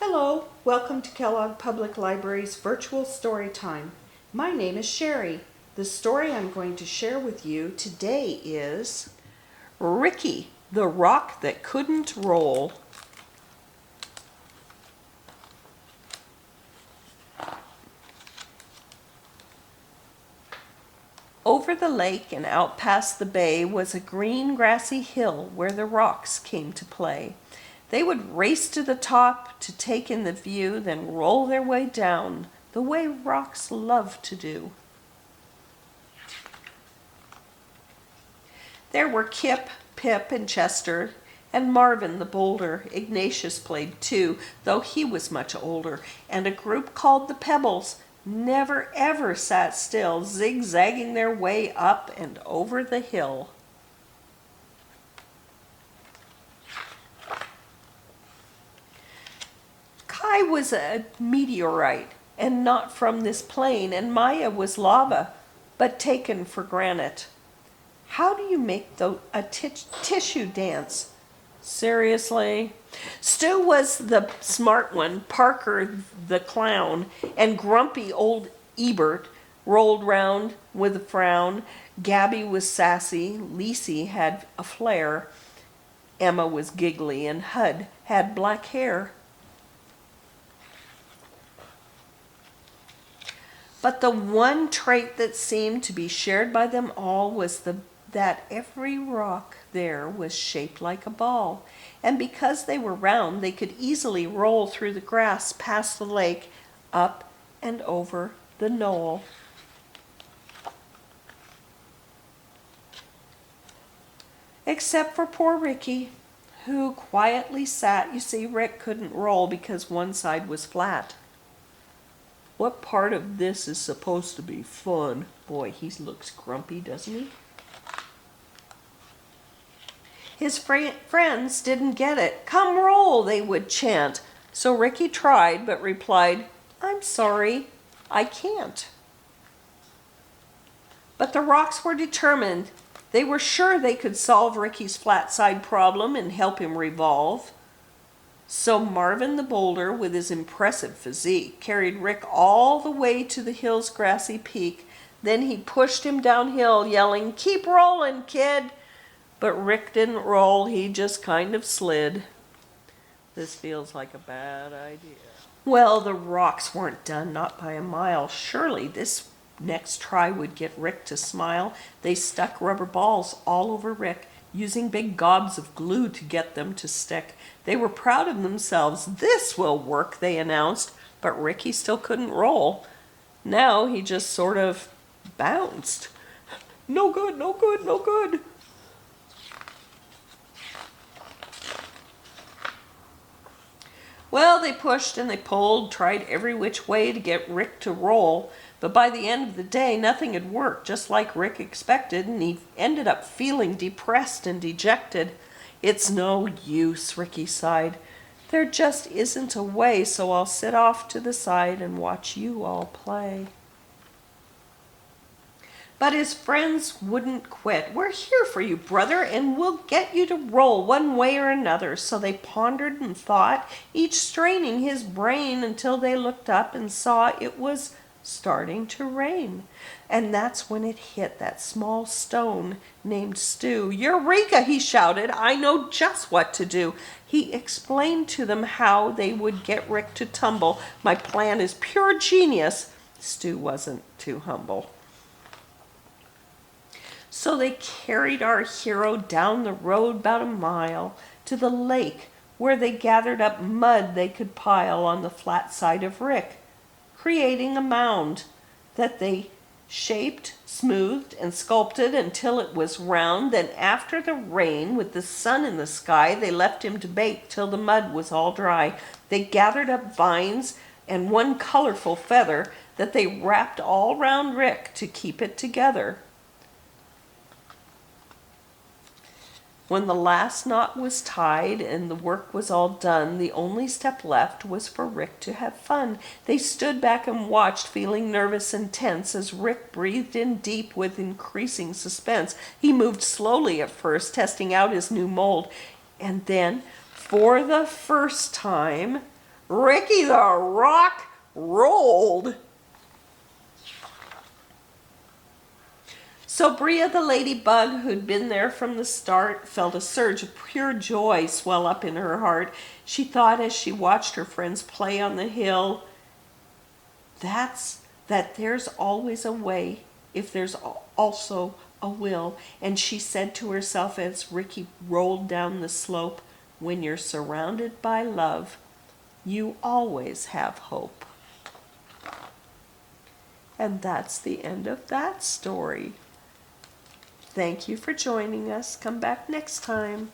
Hello, welcome to Kellogg Public Library's virtual story time. My name is Sherry. The story I'm going to share with you today is Ricky, the Rock That Couldn't Roll. Over the lake and out past the bay was a green grassy hill where the rocks came to play. They would race to the top to take in the view, then roll their way down, the way rocks love to do. There were Kip, Pip, and Chester, and Marvin the boulder. Ignatius played too, though he was much older, and a group called the Pebbles never ever sat still, zigzagging their way up and over the hill. Kai was a meteorite, and not from this plane, and Maya was lava, but taken for granite. How do you make a tissue dance? Seriously? Stu was the smart one, Parker the clown, and grumpy old Ebert rolled round with a frown. Gabby was sassy, Lisi had a flair, Emma was giggly, and Hud had black hair. But the one trait that seemed to be shared by them all was that every rock there was shaped like a ball, and because they were round, they could easily roll through the grass past the lake, up and over the knoll. Except for poor Ricky, who quietly sat. You see, Rick couldn't roll because one side was flat. What part of this is supposed to be fun? Boy, he looks grumpy, doesn't he? His friends didn't get it. Come roll, they would chant. So Ricky tried, but replied, I'm sorry, I can't. But the rocks were determined. They were sure they could solve Ricky's flat side problem and help him revolve. So Marvin the boulder, with his impressive physique, carried Rick all the way to the hill's grassy peak. Then he pushed him downhill, yelling, Keep rolling, kid! But Rick didn't roll, he just kind of slid. This feels like a bad idea. Well, the rocks weren't done, not by a mile. Surely this next try would get Rick to smile. They stuck rubber balls all over Rick, using big gobs of glue to get them to stick. They were proud of themselves. This will work, they announced, but Ricky still couldn't roll. Now he just sort of bounced. No good, no good, no good. Well, they pushed and they pulled, tried every which way to get Rick to roll, but by the end of the day, nothing had worked, just like Rick expected, and he ended up feeling depressed and dejected. It's no use, Ricky sighed. There just isn't a way, so I'll sit off to the side and watch you all play. But his friends wouldn't quit. We're here for you, brother, and we'll get you to roll one way or another. So they pondered and thought, each straining his brain until they looked up and saw it was starting to rain. And that's when it hit that small stone named Stu. Eureka, he shouted. I know just what to do. He explained to them how they would get Rick to tumble. My plan is pure genius. Stu wasn't too humble. So they carried our hero down the road about a mile to the lake, where they gathered up mud they could pile on the flat side of Rick, creating a mound that they shaped, smoothed, and sculpted until it was round. Then after the rain, with the sun in the sky, they left him to bake till the mud was all dry. They gathered up vines and one colorful feather that they wrapped all round Rick to keep it together. When the last knot was tied and the work was all done, the only step left was for Rick to have fun. They stood back and watched, feeling nervous and tense, as Rick breathed in deep with increasing suspense. He moved slowly at first, testing out his new mold, and then, for the first time, Ricky the Rock rolled. So Bria the ladybug, who'd been there from the start, felt a surge of pure joy swell up in her heart. She thought as she watched her friends play on the hill, that there's always a way if there's also a will. And she said to herself as Ricky rolled down the slope, when you're surrounded by love, you always have hope. And that's the end of that story. Thank you for joining us. Come back next time.